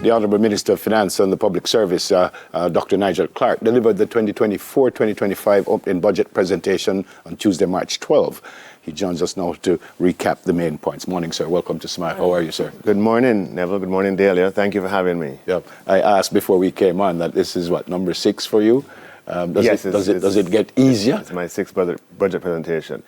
the Honourable Minister of Finance and the Public Service, Dr. Nigel Clarke, delivered the 2024-2025 opening budget presentation on Tuesday, March 12. He joins us now to recap the main points. Morning, sir. Welcome to Smile. How are you, sir? Good morning, Neville. Good morning, Dahlia. Thank you for having me. Yep. I asked before we came on that this is what, number 6 for you? Does it get easier? It's my 6th budget presentation.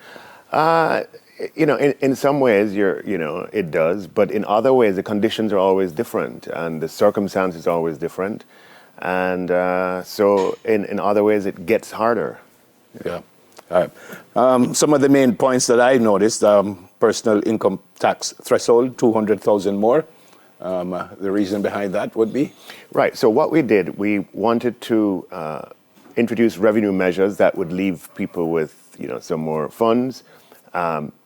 In some ways, it does, but in other ways, the conditions are always different, and the circumstances are always different, and so in other ways, it gets harder. Yeah. All right. Some of the main points that I noticed: personal income tax threshold, 200,000 more. The reason behind that would be? Right. So what we did, we wanted to introduce revenue measures that would leave people with some more funds.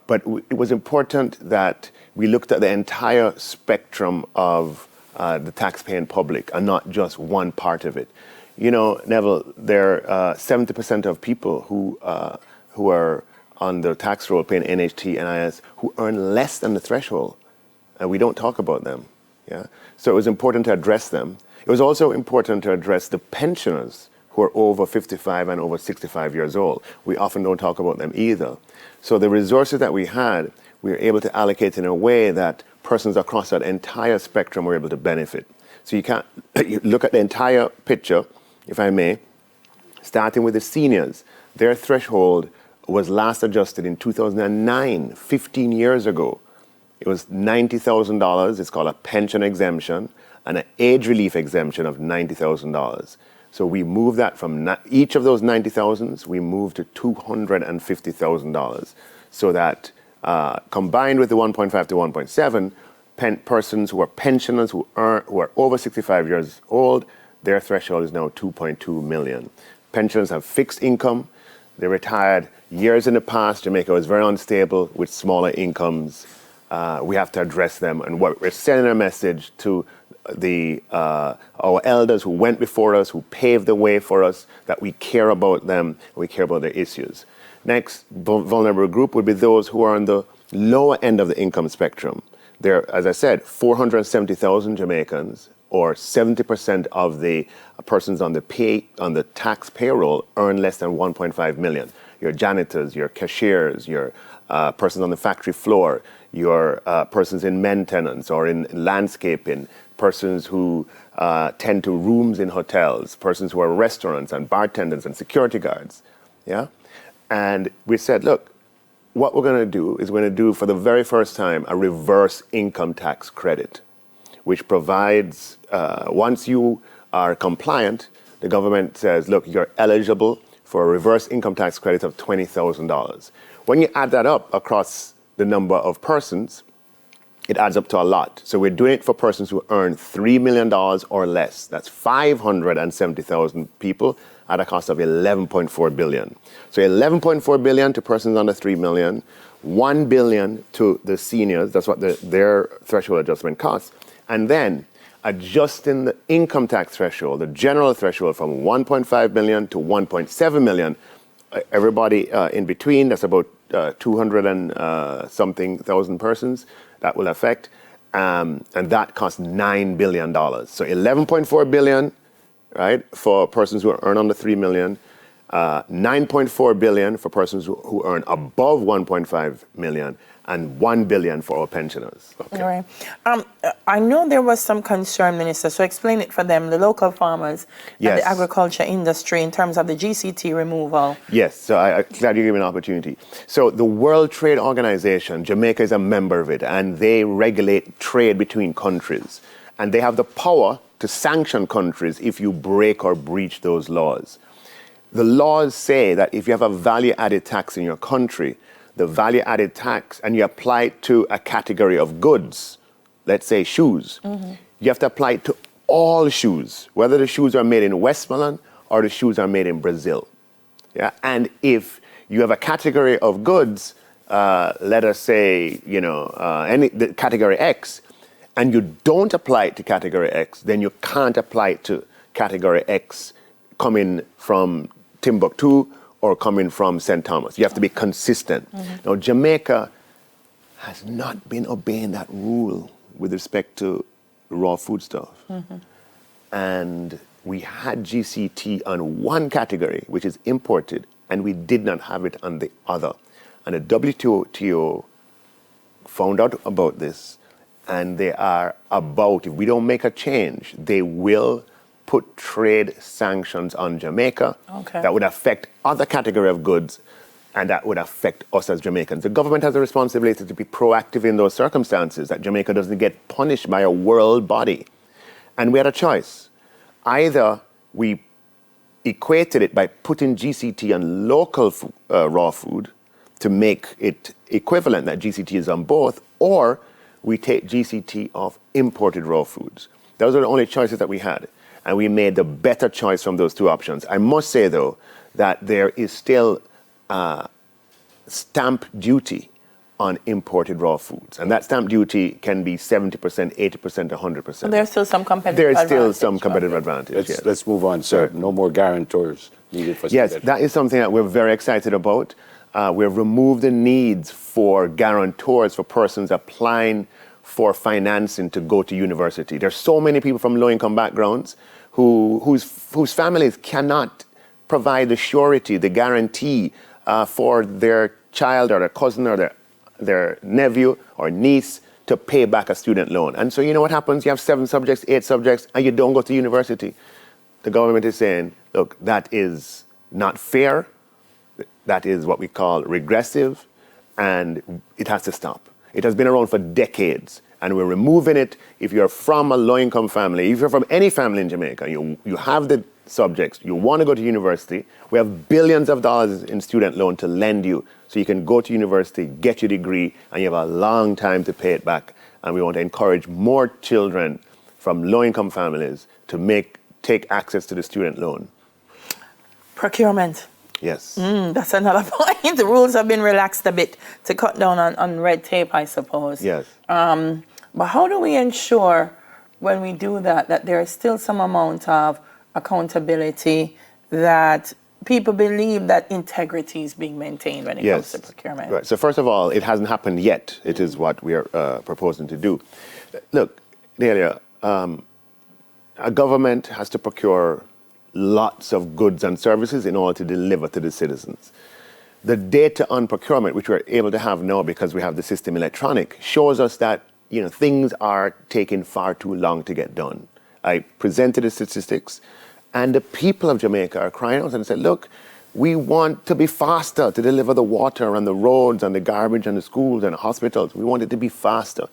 But it was important that we looked at the entire spectrum of the taxpaying public and not just one part of it. Neville, there are 70% of people who are on the tax roll paying NHT, NIS, who earn less than the threshold, and we don't talk about them. Yeah. So it was important to address them. It was also important to address the pensioners who are over 55 and over 65 years old. We often don't talk about them either. So the resources that we had, we were able to allocate in a way that persons across that entire spectrum were able to benefit. So you look at the entire picture, if I may, starting with the seniors. Their threshold was last adjusted in 2009, 15 years ago. It was $90,000. It's called a pension exemption and an age relief exemption of $90,000. So we moved that from each of those 90,000s, we moved to $250,000. So that combined with the 1.5 to 1.7, persons who are pensioners who are over 65 years old, their threshold is now 2.2 million. Pensioners have fixed income. They retired years in the past. Jamaica was very unstable with smaller incomes. We have to address them. And what we're sending a message to our elders who went before us, who paved the way for us, that we care about them, we care about their issues. Next vulnerable group would be those who are on the lower end of the income spectrum. There, as I said, 470,000 Jamaicans, or 70% of the persons on the tax payroll earn less than 1.5 million. Your janitors, your cashiers, your persons on the factory floor, your persons in maintenance or in landscaping, persons who tend to rooms in hotels, persons who are restaurants and bartenders and security guards. Yeah? And we said, look, what we're going to do is we're going to do for the very first time a reverse income tax credit, which provides, once you are compliant, the government says, look, you're eligible for a reverse income tax credit of $20,000. When you add that up across the number of persons, it adds up to a lot. So we're doing it for persons who earn $3 million or less. That's 570,000 people at a cost of $11.4 billion. So $11.4 billion to persons under $3 million, $1 billion to the seniors. That's what their threshold adjustment costs. And then adjusting the income tax threshold, the general threshold, from 1.5 million to 1.7 million. Everybody in between, that's about 200 and something thousand persons that will affect, and that costs $9 billion. So $11.4 billion, right, for persons who earn under 3 million, 9.4 billion for persons who earn above 1.5 million, and 1 billion for our pensioners. Okay. All right. I know there was some concern, Minister, so explain it for them, the local farmers and the agriculture industry in terms of the GCT removal. Yes, so I'm glad you gave me an opportunity. So the World Trade Organization, Jamaica is a member of it, and they regulate trade between countries. And they have the power to sanction countries if you break or breach those laws. The laws say that if you have a value-added tax in your country, the value-added tax, and you apply it to a category of goods, let's say shoes, you have to apply it to all shoes, whether the shoes are made in Westmoreland or the shoes are made in Brazil. Yeah, and if you have a category of goods, let us say, the category X, and you don't apply it to category X, then you can't apply it to category X coming from Timbuktu or coming from St. Thomas. You have to be consistent. Now, Jamaica has not been obeying that rule with respect to raw foodstuff. And we had GCT on one category, which is imported, and we did not have it on the other. And the WTO found out about this, and they are about, if we don't make a change, they will put trade sanctions on Jamaica that would affect other category of goods, and that would affect us as Jamaicans. The government has a responsibility to be proactive in those circumstances, that Jamaica doesn't get punished by a world body. And we had a choice. Either we equated it by putting GCT on local raw food to make it equivalent that GCT is on both, or we take GCT off imported raw foods. Those are the only choices that we had. And we made the better choice from those two options. I must say, though, that there is still stamp duty on imported raw foods. And that stamp duty can be 70%, 80%, 100%. So there's still some competitive advantage. There's still some competitive advantage. Let's move on, sir. No more guarantors needed for Yes, that is something that we're very excited about. We've removed the needs for guarantors for persons applying for financing to go to university. There's so many people from low-income backgrounds whose families cannot provide the surety, the guarantee for their child or their cousin or their nephew or niece to pay back a student loan. And so you know what happens? You have 7 subjects, 8 subjects, and you don't go to university. The government is saying, look, that is not fair. That is what we call regressive, and it has to stop. It has been around for decades, and we're removing it. If you're from a low-income family, if you're from any family in Jamaica, you have the subjects, you want to go to university, we have billions of dollars in student loan to lend you so you can go to university, get your degree, and you have a long time to pay it back. And we want to encourage more children from low-income families to take access to the student loan. Procurement. Yes. That's another point. The rules have been relaxed a bit to cut down on red tape, I suppose. Yes. But how do we ensure when we do that there is still some amount of accountability, that people believe that integrity is being maintained when it comes to procurement? Right. So first of all, it hasn't happened yet. It is what we are proposing to do. Look, Delia, a government has to procure lots of goods and services in order to deliver to the citizens. The data on procurement, which we're able to have now because we have the system electronic, shows us that things are taking far too long to get done. I presented the statistics, and the people of Jamaica are crying out and said, look, we want to be faster to deliver the water and the roads and the garbage and the schools and the hospitals. We want it to be faster.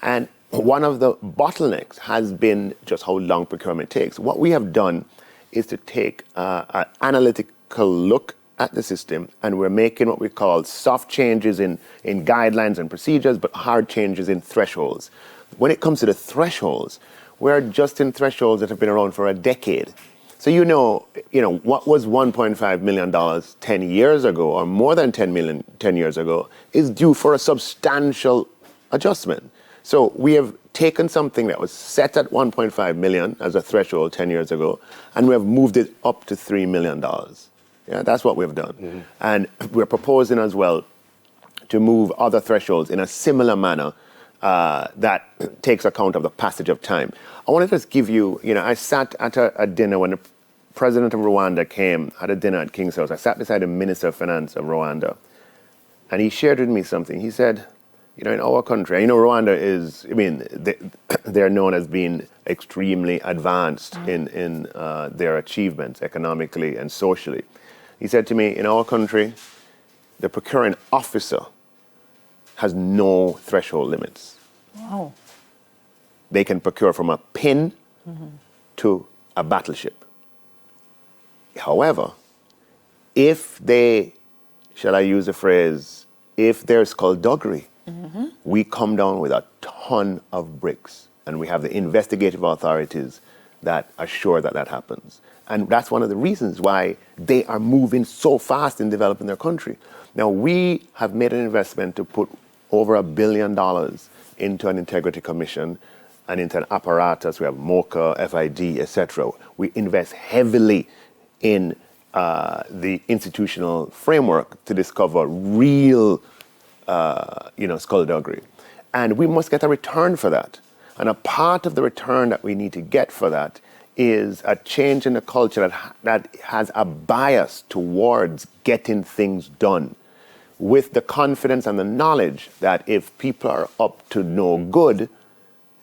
And one of the bottlenecks has been just how long procurement takes. What we have done is to take an analytical look at the system, and we're making what we call soft changes in guidelines and procedures, but hard changes in thresholds. When it comes to the thresholds, we're adjusting thresholds that have been around for a decade. So what was $1.5 million 10 years ago, or more than 10 million 10 years ago, is due for a substantial adjustment. So we have taken something that was set at 1.5 million as a threshold 10 years ago, and we have moved it up to $3 million. Yeah, that's what we've done. Mm-hmm. And we're proposing as well to move other thresholds in a similar manner that takes account of the passage of time. I want to just give you, I sat at a dinner when the president of Rwanda came, had a dinner at King's House. I sat beside the Minister of Finance of Rwanda, and he shared with me something. He said, in our country, Rwanda is, they're known as being extremely advanced in their achievements economically and socially. He said to me, in our country, the procuring officer has no threshold limits. Wow. They can procure from a pin to a battleship. However, if they, shall I use the phrase, if there's skullduggery, we come down with a ton of bricks, and we have the investigative authorities that assure that happens. And that's one of the reasons why they are moving so fast in developing their country. Now, we have made an investment to put over $1 billion into an integrity commission and into an apparatus. We have MOCA, FID, etc. We invest heavily in the institutional framework to discover real skullduggery. And we must get a return for that. And a part of the return that we need to get for that is a change in the culture that has a bias towards getting things done, with the confidence and the knowledge that if people are up to no good,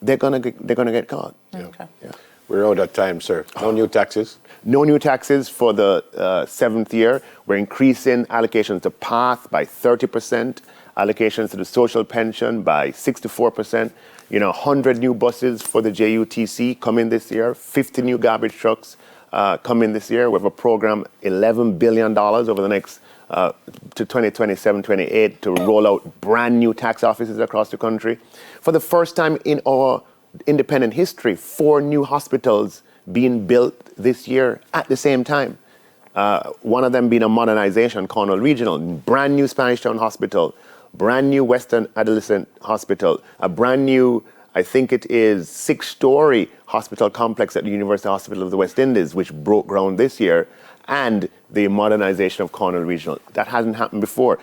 they're gonna get caught. Okay. Yeah. We're out of time, sir. No new taxes? No new taxes for the 7th year. We're increasing allocations to PATH by 30%, allocations to the social pension by 64%. 100 new buses for the JUTC coming this year, 50 new garbage trucks coming this year. We have a program, $11 billion over the next to 2027, 28 to roll out brand new tax offices across the country. For the first time in our independent history, 4 new hospitals being built this year at the same time. One of them being a modernization, Cornwall Regional, brand new Spanish Town Hospital, brand new Western Adolescent Hospital, a brand new, I think it is 6-story hospital complex at the University Hospital of the West Indies, which broke ground this year, and the modernization of Cornwall Regional. That hasn't happened before.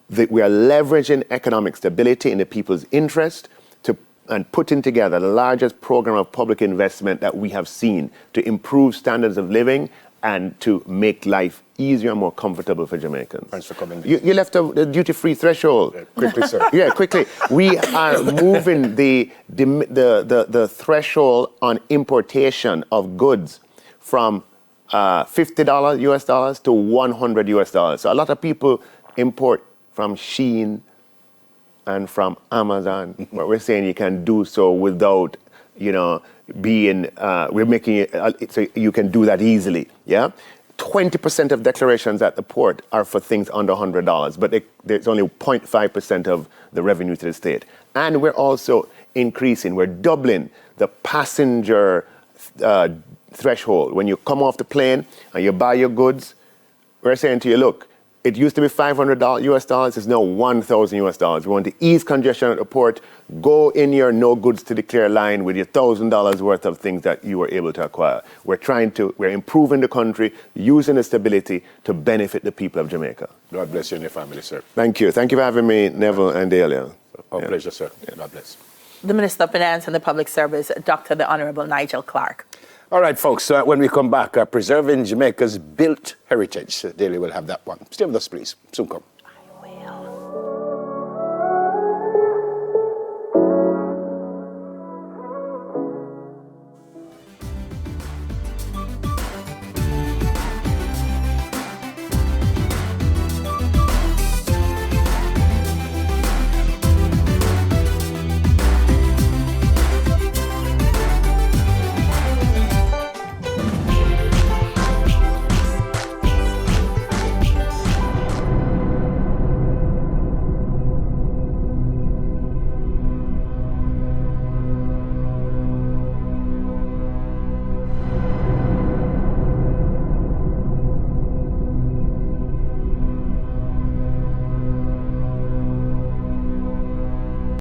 We are leveraging economic stability in the people's interest and putting together the largest program of public investment that we have seen to improve standards of living and to make life easier and more comfortable for Jamaicans. Thanks for coming. You left the duty-free threshold. Quickly, sir. Yeah, quickly. We are moving the threshold on importation of goods from $50 US dollars to $100 US dollars. So a lot of people import from Shein and from Amazon, but we're saying you can do so without, being, we're making it so you can do that easily, yeah? 20% of declarations at the port are for things under $100, but there's only 0.5% of the revenue to the state. And we're also we're doubling the passenger threshold. When you come off the plane and you buy your goods, we're saying to you, look, it used to be $500 US dollars, it's now $1,000 US dollars. We want to ease congestion at the port, go in your no goods to declare line with your $1,000 worth of things that you were able to acquire. We're improving the country, using the stability to benefit the people of Jamaica. God bless you and your family, sir. Thank you. Thank you for having me, Neville and Delia. Our pleasure, sir. God bless. The Minister of Finance and the Public Service, Dr. the Honorable Nigel Clarke. All right, folks, when we come back, preserving Jamaica's built heritage. Daily will have that one. Stay with us, please. Soon come.